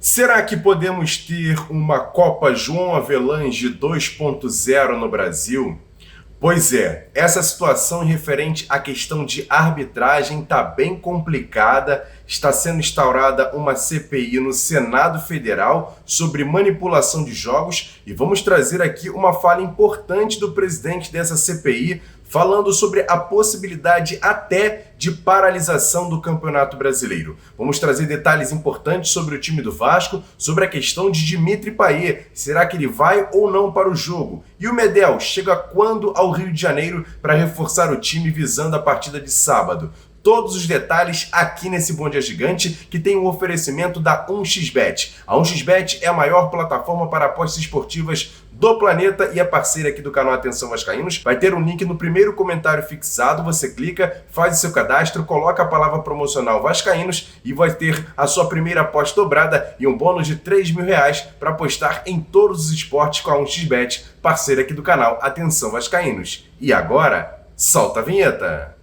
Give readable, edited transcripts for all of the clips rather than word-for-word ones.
Será que podemos ter uma Copa João Avelange 2.0 no Brasil? Pois é, essa situação referente à questão de arbitragem está bem complicada. Está sendo instaurada uma CPI no Senado Federal sobre manipulação de jogos e vamos trazer aqui uma fala importante do presidente dessa CPI, falando sobre a possibilidade até de paralisação do Campeonato Brasileiro. Vamos trazer detalhes importantes sobre o time do Vasco, sobre a questão de Dimitri Payet. Será que ele vai ou não para o jogo? E o Medel chega quando ao Rio de Janeiro para reforçar o time visando a partida de sábado? Todos os detalhes aqui nesse Bom Dia Gigante, que tem um oferecimento da 1xBet. A 1xBet é a maior plataforma para apostas esportivas do planeta e é parceira aqui do canal Atenção Vascaínos. Vai ter um link no primeiro comentário fixado, você clica, faz o seu cadastro, coloca a palavra promocional Vascaínos e vai ter a sua primeira aposta dobrada e um bônus de R$3.000 para apostar em todos os esportes com a 1xBet, parceira aqui do canal Atenção Vascaínos. E agora, solta a vinheta!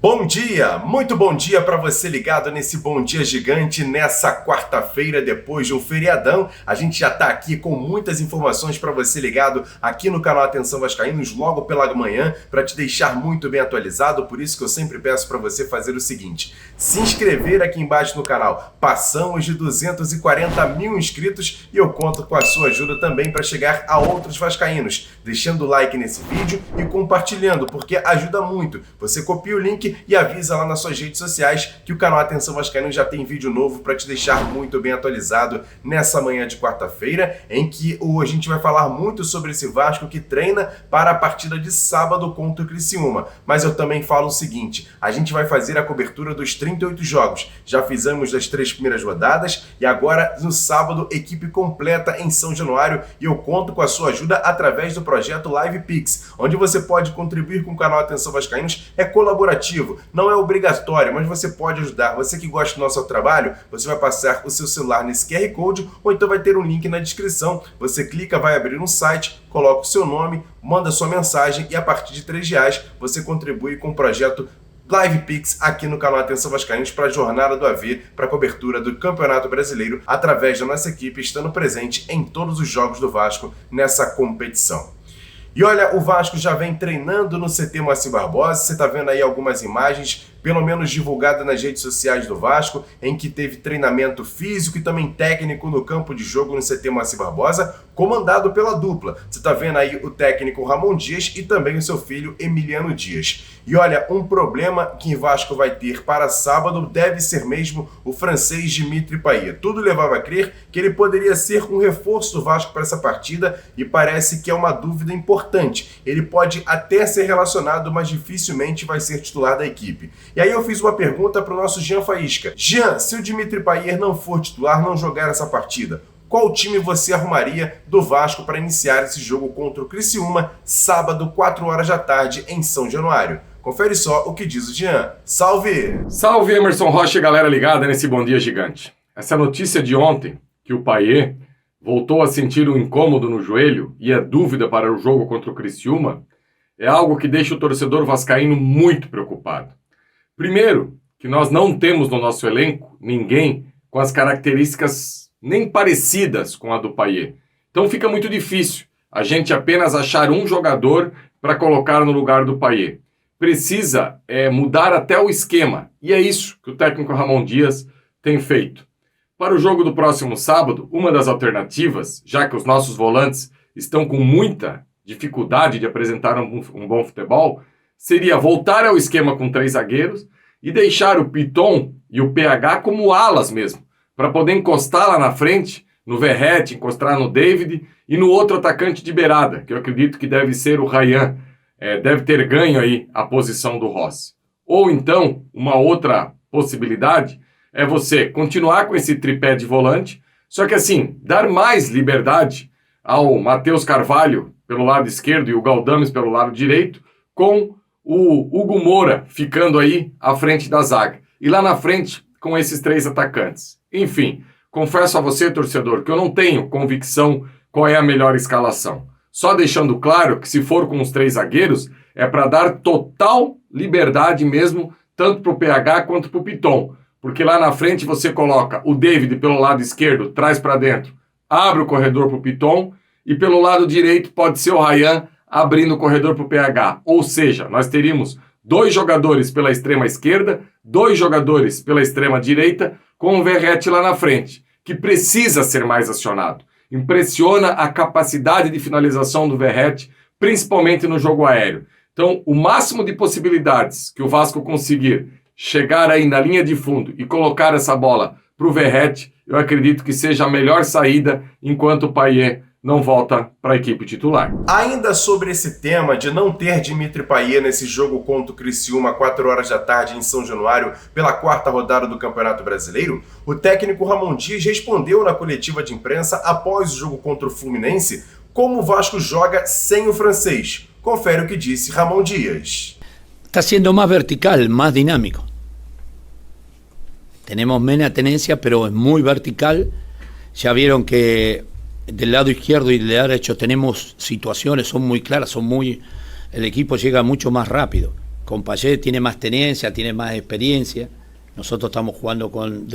Bom dia, muito bom dia para você ligado nesse Bom Dia Gigante nessa quarta-feira depois de um feriadão. A gente já está aqui com muitas informações para você ligado aqui no canal Atenção Vascaínos logo pela manhã para te deixar muito bem atualizado. Por isso que eu sempre peço para você fazer o seguinte: se inscrever aqui embaixo no canal. Passamos de 240 mil inscritos e eu conto com a sua ajuda também para chegar a outros vascaínos, deixando o like nesse vídeo e compartilhando, porque ajuda muito. Você copia o link e avisa lá nas suas redes sociais que o canal Atenção Vascaínos já tem vídeo novo para te deixar muito bem atualizado nessa manhã de quarta-feira, em que a gente vai falar muito sobre esse Vasco que treina para a partida de sábado contra o Criciúma. Mas eu também falo o seguinte: a gente vai fazer a cobertura dos 38 jogos. Já fizemos das 3 primeiras rodadas e agora no sábado equipe completa em São Januário e eu conto com a sua ajuda através do projeto Live Pix, onde você pode contribuir com o canal Atenção Vascaínos. É colaborativo, não é obrigatório, mas você pode ajudar. Você que gosta do nosso trabalho, você vai passar o seu celular nesse QR Code ou então vai ter um link na descrição. Você clica, vai abrir um site, coloca o seu nome, manda sua mensagem e a partir de R$3 você contribui com o projeto Live Pix aqui no canal Atenção Vascaínos para a jornada do AV, para a cobertura do Campeonato Brasileiro através da nossa equipe estando presente em todos os jogos do Vasco nessa competição. E olha, o Vasco já vem treinando no CT Moacir Barbosa. Você está vendo aí algumas imagens, pelo menos divulgadas nas redes sociais do Vasco, em que teve treinamento físico e também técnico no campo de jogo no CT Moacir Barbosa, comandado pela dupla. Você está vendo aí o técnico Ramon Dias e também o seu filho Emiliano Dias. E olha, um problema que o Vasco vai ter para sábado deve ser mesmo o francês Dimitri Payet. Tudo levava a crer que ele poderia ser um reforço do Vasco para essa partida e parece que é uma dúvida importante. Ele pode até ser relacionado, mas dificilmente vai ser titular da equipe. E aí eu fiz uma pergunta para o nosso Jean Faísca. Jean, se o Dimitri Payet não for titular, não jogar essa partida, qual time você arrumaria do Vasco para iniciar esse jogo contra o Criciúma, sábado, 4 horas da tarde, em São Januário? Confere só o que diz o Jean. Salve! Salve, Emerson Rocha e galera ligada nesse Bom Dia Gigante. Essa notícia de ontem, que o Payet voltou a sentir um incômodo no joelho e é dúvida para o jogo contra o Criciúma, é algo que deixa o torcedor vascaíno muito preocupado. Primeiro, que nós não temos no nosso elenco ninguém com as características nem parecidas com a do Payet. Então fica muito difícil a gente apenas achar um jogador para colocar no lugar do Payet. Precisa mudar até o esquema, e é isso que o técnico Ramon Dias tem feito. Para o jogo do próximo sábado, uma das alternativas, já que os nossos volantes estão com muita dificuldade de apresentar um bom futebol, seria voltar ao esquema com 3 zagueiros e deixar o Piton e o PH como alas mesmo, para poder encostar lá na frente, no Verratti, encostar no David e no outro atacante de beirada, que eu acredito que deve ser o Ryan, deve ter ganho aí a posição do Rossi. Ou então, uma outra possibilidade é você continuar com esse tripé de volante, só que assim, dar mais liberdade ao Matheus Carvalho pelo lado esquerdo e o Galdames pelo lado direito, com o Hugo Moura ficando aí à frente da zaga. E lá na frente, com esses 3 atacantes. Enfim, confesso a você, torcedor, que eu não tenho convicção qual é a melhor escalação. Só deixando claro que se for com os 3 zagueiros, é para dar total liberdade mesmo, tanto para o PH quanto para o Piton. Porque lá na frente você coloca o David pelo lado esquerdo, traz para dentro, abre o corredor para o Piton, e pelo lado direito pode ser o Ryan abrindo o corredor para o PH. Ou seja, nós teríamos 2 jogadores pela extrema esquerda, 2 jogadores pela extrema direita, com o Verratti lá na frente, que precisa ser mais acionado. Impressiona a capacidade de finalização do Verratti, principalmente no jogo aéreo. Então, o máximo de possibilidades que o Vasco conseguir chegar aí na linha de fundo e colocar essa bola para o Verratti, eu acredito que seja a melhor saída enquanto o Payet não volta para a equipe titular. Ainda sobre esse tema de não ter Dimitri Payet nesse jogo contra o Criciúma, 4 horas da tarde em São Januário, pela 4ª rodada do Campeonato Brasileiro, o técnico Ramon Dias respondeu na coletiva de imprensa após o jogo contra o Fluminense como o Vasco joga sem o francês. Confere o que disse Ramon Dias. Está siendo más vertical, más dinámico. Tenemos menos tenencia, pero es muy vertical. Ya vieron que del lado izquierdo y del lado derecho tenemos situaciones, son muy claras, el equipo llega mucho más rápido. Con Payet tiene más tenencia, tiene más experiencia. Nosotros estamos jugando con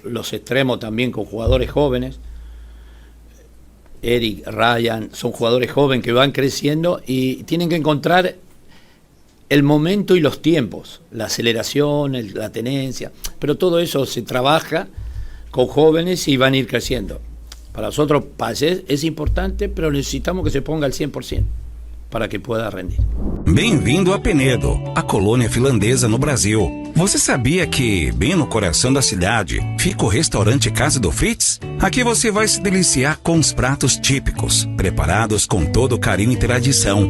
los extremos también con jugadores jóvenes. Eric, Ryan, son jugadores jóvenes que van creciendo y tienen que encontrar el momento y los tiempos, la aceleración, la tenencia, pero todo eso se trabaja con jóvenes y van a ir creciendo. Para nosotros Payet es importante, pero necesitamos que se ponga al 100% para que pueda rendir. Bem-vindo a Penedo, a colônia finlandesa no Brasil. Você sabia que, bem no coração da cidade, fica o restaurante Casa do Fritz? Aqui você vai se deliciar com os pratos típicos, preparados com todo carinho e tradição.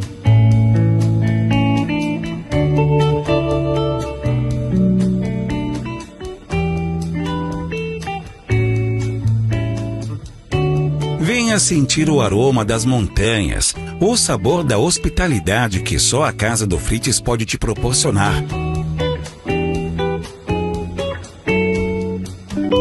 Venha sentir o aroma das montanhas, o sabor da hospitalidade que só a Casa do Fritz pode te proporcionar.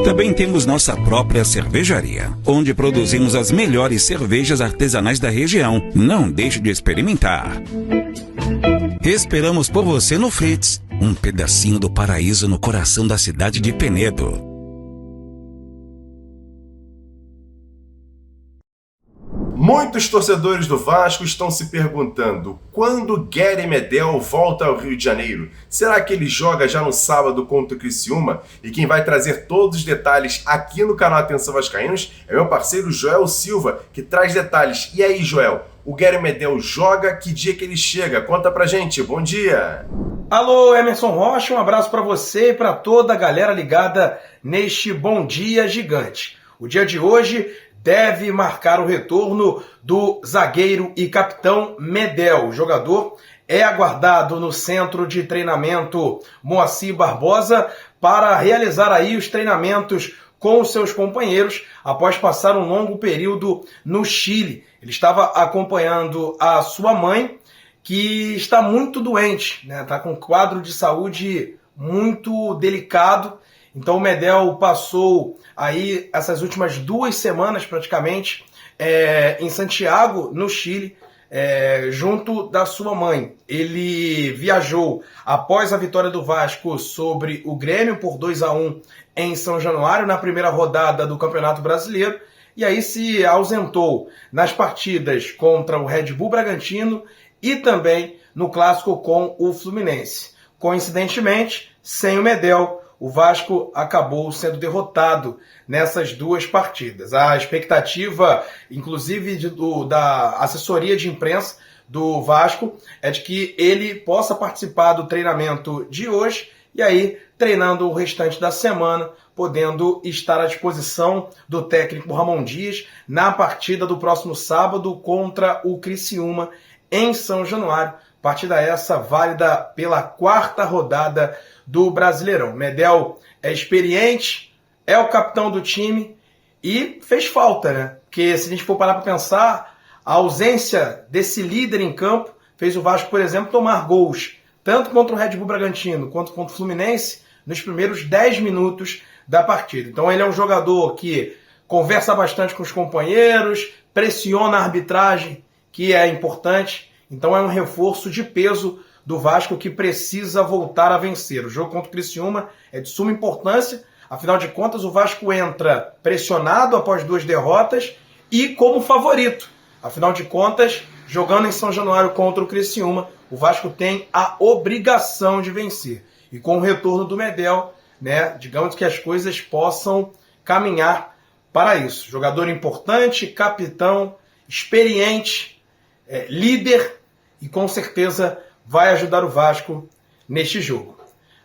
Também temos nossa própria cervejaria, onde produzimos as melhores cervejas artesanais da região. Não deixe de experimentar. Esperamos por você no Fritz, um pedacinho do paraíso no coração da cidade de Penedo. Muitos torcedores do Vasco estão se perguntando quando Gary Medel volta ao Rio de Janeiro. Será que ele joga já no sábado contra o Criciúma? E quem vai trazer todos os detalhes aqui no canal Atenção Vascaínos é meu parceiro Joel Silva, que traz detalhes. E aí, Joel, o Gary Medel joga? Que dia que ele chega? Conta pra gente. Bom dia! Alô, Emerson Rocha, um abraço para você e para toda a galera ligada neste Bom Dia Gigante. O dia de hoje deve marcar o retorno do zagueiro e capitão Medel. O jogador é aguardado no centro de treinamento Moacir Barbosa para realizar aí os treinamentos com os seus companheiros após passar um longo período no Chile. Ele estava acompanhando a sua mãe, que está muito doente, né? Está com um quadro de saúde muito delicado. Então o Medel passou aí essas últimas 2 semanas praticamente em Santiago, no Chile, junto da sua mãe. Ele viajou após a vitória do Vasco sobre o Grêmio por 2-1 em São Januário, na primeira rodada do Campeonato Brasileiro, e aí se ausentou nas partidas contra o Red Bull Bragantino e também no clássico com o Fluminense. Coincidentemente, sem o Medel, o Vasco acabou sendo derrotado nessas 2 partidas. A expectativa, inclusive da assessoria de imprensa do Vasco, é de que ele possa participar do treinamento de hoje e aí treinando o restante da semana, podendo estar à disposição do técnico Ramon Dias na partida do próximo sábado contra o Criciúma em São Januário. Partida essa válida pela 4ª rodada do Brasileirão. Medel é experiente, é o capitão do time e fez falta, né? Porque se a gente for parar para pensar, a ausência desse líder em campo fez o Vasco, por exemplo, tomar gols, tanto contra o Red Bull Bragantino quanto contra o Fluminense, nos primeiros 10 minutos da partida. Então ele é um jogador que conversa bastante com os companheiros, pressiona a arbitragem, que é importante. Então é um reforço de peso do Vasco que precisa voltar a vencer. O jogo contra o Criciúma é de suma importância. Afinal de contas, o Vasco entra pressionado após 2 derrotas e como favorito. Afinal de contas, jogando em São Januário contra o Criciúma, o Vasco tem a obrigação de vencer. E com o retorno do Medel, né, digamos que as coisas possam caminhar para isso. Jogador importante, capitão, experiente, líder e com certeza vai ajudar o Vasco neste jogo.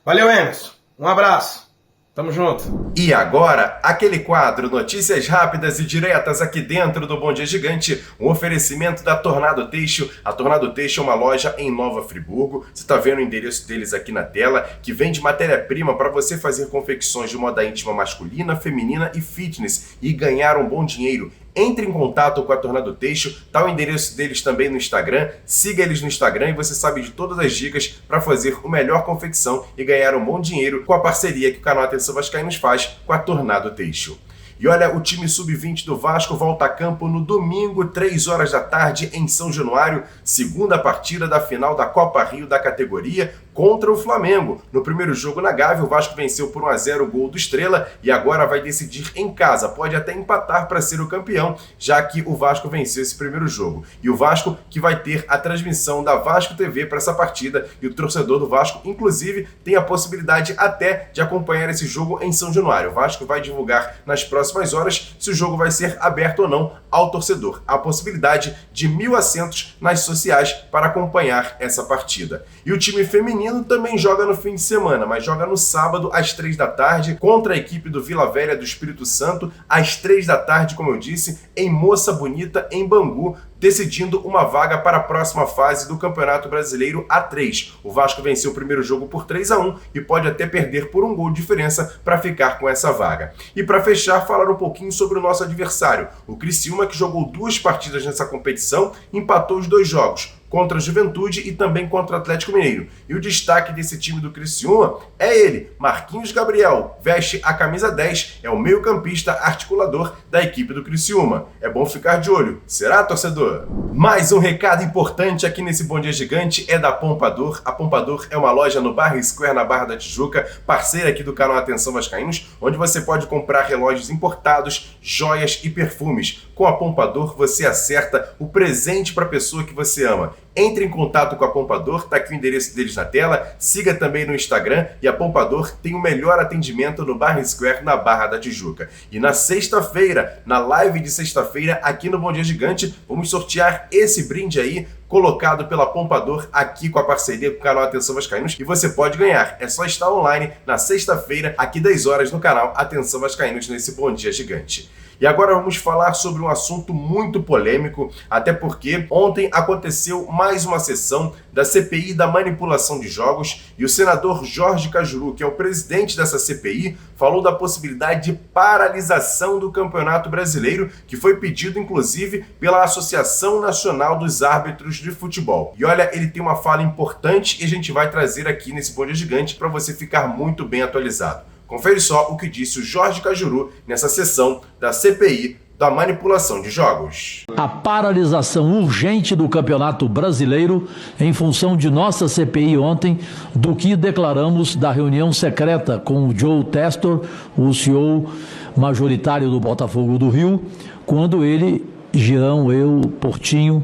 Valeu, Emerson. Um abraço. Tamo junto. E agora, aquele quadro Notícias Rápidas e Diretas aqui dentro do Bom Dia Gigante, um oferecimento da Tornado Têxtil. A Tornado Têxtil é uma loja em Nova Friburgo. Você está vendo o endereço deles aqui na tela, que vende matéria-prima para você fazer confecções de moda íntima masculina, feminina e fitness e ganhar um bom dinheiro. Entre em contato com a Tornado Têxtil, tá o endereço deles também no Instagram, siga eles no Instagram e você sabe de todas as dicas para fazer o melhor confecção e ganhar um bom dinheiro com a parceria que o canal Atenção Vascaínos faz com a Tornado Têxtil. E olha, o time sub-20 do Vasco volta a campo no domingo, 3 horas da tarde, em São Januário, segunda partida da final da Copa Rio da categoria contra o Flamengo. No primeiro jogo na Gávea, o Vasco venceu por 1-0 o gol do Estrela e agora vai decidir em casa. Pode até empatar para ser o campeão, já que o Vasco venceu esse primeiro jogo. E o Vasco que vai ter a transmissão da Vasco TV para essa partida e o torcedor do Vasco, inclusive, tem a possibilidade até de acompanhar esse jogo em São Januário. O Vasco vai divulgar nas próximas horas se o jogo vai ser aberto ou não ao torcedor. Há a possibilidade de 1.000 assentos nas sociais para acompanhar essa partida. E o time feminino também joga no fim de semana, mas joga no sábado às 3 da tarde contra a equipe do Vila Velha do Espírito Santo, às 3 da tarde, como eu disse, em Moça Bonita, em Bangu, decidindo uma vaga para a próxima fase do Campeonato Brasileiro A3. O Vasco venceu o primeiro jogo por 3-1 e pode até perder por 1 gol de diferença para ficar com essa vaga. E para fechar, falar um pouquinho sobre o nosso adversário. O Criciúma, que jogou 2 partidas nessa competição, empatou os 2 jogos, contra a Juventude e também contra o Atlético Mineiro. E o destaque desse time do Criciúma é ele, Marquinhos Gabriel, veste a camisa 10, é o meio-campista articulador da equipe do Criciúma. É bom ficar de olho, será, torcedor? Mais um recado importante aqui nesse Bom Dia Gigante é da Pompador. A Pompador é uma loja no Barra Square, na Barra da Tijuca, parceira aqui do canal Atenção Vascaínos, onde você pode comprar relógios importados, joias e perfumes. Com a Pompador você acerta o presente para a pessoa que você ama. Entre em contato com a Pompador, tá aqui o endereço deles na tela, siga também no Instagram e a Pompador tem o melhor atendimento no Barra Square, na Barra da Tijuca. E na sexta-feira, na live de sexta-feira, aqui no Bom Dia Gigante, vamos sortear esse brinde aí, colocado pela Pompador aqui com a parceria com o canal Atenção Vascaínos, e você pode ganhar. É só estar online na sexta-feira, aqui 10 horas no canal Atenção Vascaínos, nesse Bom Dia Gigante. E agora vamos falar sobre um assunto muito polêmico, até porque ontem aconteceu mais uma sessão da CPI da manipulação de jogos e o senador Jorge Cajuru, que é o presidente dessa CPI, falou da possibilidade de paralisação do Campeonato Brasileiro, que foi pedido inclusive pela Associação Nacional dos Árbitros de Futebol. E olha, ele tem uma fala importante e a gente vai trazer aqui nesse Bom Dia Gigante para você ficar muito bem atualizado. Confere só o que disse o Jorge Cajuru nessa sessão da CPI da manipulação de jogos. A paralisação urgente do Campeonato Brasileiro em função de nossa CPI ontem, do que declaramos da reunião secreta com o Joe Testor, o CEO majoritário do Botafogo do Rio, quando ele, Girão, eu, Portinho,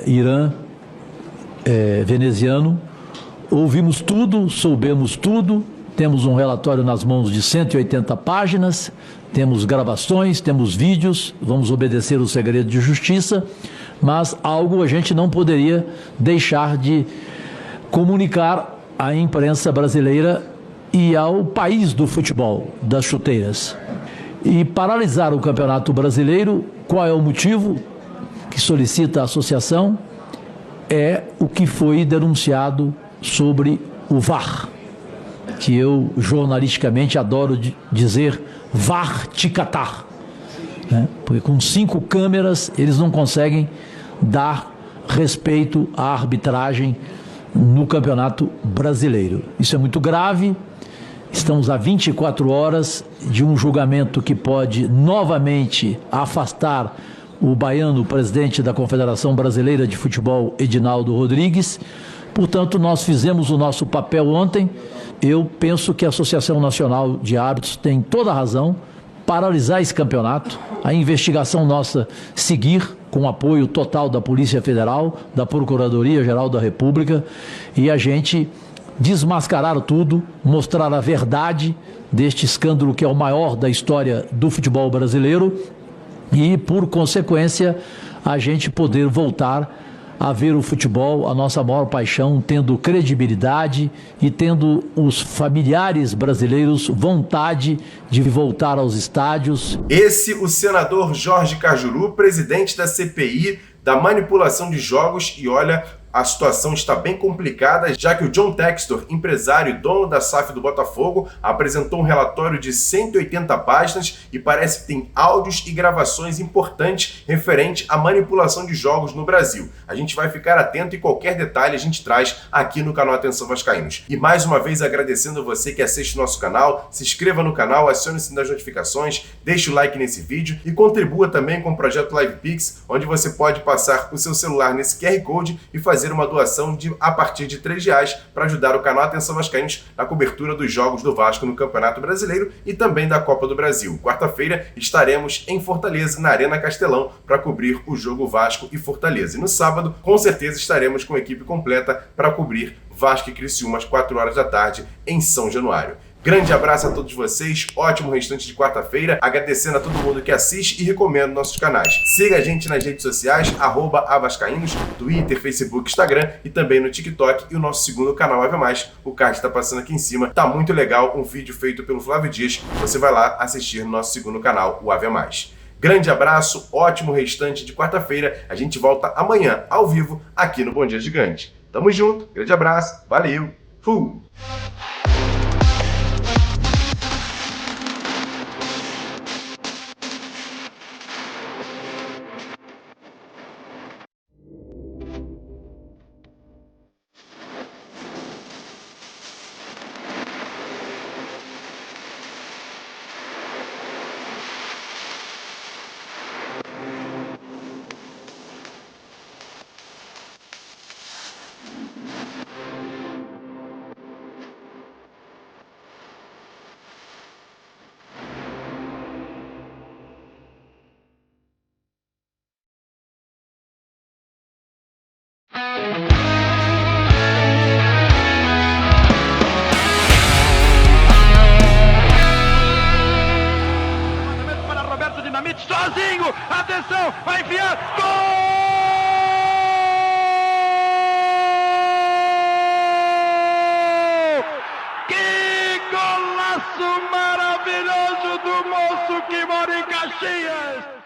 Irã, veneziano, ouvimos tudo, soubemos tudo. Temos um relatório nas mãos de 180 páginas, temos gravações, temos vídeos, vamos obedecer o segredo de justiça, mas algo a gente não poderia deixar de comunicar à imprensa brasileira e ao país do futebol, das chuteiras. E paralisar o Campeonato Brasileiro, qual é o motivo que solicita a associação? É o que foi denunciado sobre o VAR, que eu jornalisticamente adoro dizer VAR Ticatar, né? Porque com 5 câmeras eles não conseguem dar respeito à arbitragem no Campeonato Brasileiro. Isso é muito grave Estamos a 24 horas de um julgamento que pode novamente afastar o baiano, presidente da Confederação Brasileira de Futebol, Edinaldo Rodrigues. Portanto, nós fizemos o nosso papel ontem. Eu penso que a Associação Nacional de Árbitros tem toda a razão, paralisar esse campeonato, a investigação nossa seguir com apoio total da Polícia Federal, da Procuradoria-Geral da República, e a gente desmascarar tudo, mostrar a verdade deste escândalo que é o maior da história do futebol brasileiro e, por consequência, a gente poder voltar a ver o futebol, a nossa maior paixão, tendo credibilidade e tendo os familiares brasileiros vontade de voltar aos estádios. Esse, o senador Jorge Cajuru, presidente da CPI da manipulação de jogos, e olha, a situação está bem complicada, já que o John Textor, empresário e dono da SAF do Botafogo, apresentou um relatório de 180 páginas e parece que tem áudios e gravações importantes referente à manipulação de jogos no Brasil. A gente vai ficar atento e qualquer detalhe a gente traz aqui no canal Atenção Vascaínos. E mais uma vez agradecendo você que assiste o nosso canal, se inscreva no canal, acione o sininho das notificações, deixe o like nesse vídeo e contribua também com o projeto LivePix, onde você pode passar o seu celular nesse QR Code e fazer uma doação a partir de R$3 para ajudar o canal Atenção Vascaínos na cobertura dos jogos do Vasco no Campeonato Brasileiro e também da Copa do Brasil. Quarta-feira estaremos em Fortaleza, na Arena Castelão, para cobrir o jogo Vasco e Fortaleza. E no sábado, com certeza, estaremos com a equipe completa para cobrir Vasco e Criciúma às 4 horas da tarde em São Januário. Grande abraço a todos vocês, ótimo restante de quarta-feira, agradecendo a todo mundo que assiste e recomendo nossos canais. Siga a gente nas redes sociais, @avascaínos, Twitter, Facebook, Instagram e também no TikTok e o nosso segundo canal Ave Mais, o card está passando aqui em cima, tá muito legal, um vídeo feito pelo Flávio Dias, você vai lá assistir no nosso segundo canal, o Ave Mais. Grande abraço, ótimo restante de quarta-feira, a gente volta amanhã, ao vivo, aqui no Bom Dia Gigante. Tamo junto, grande abraço, valeu, fui! Sozinho, atenção, vai enfiar, gol! Que golaço maravilhoso do moço que mora em Caxias!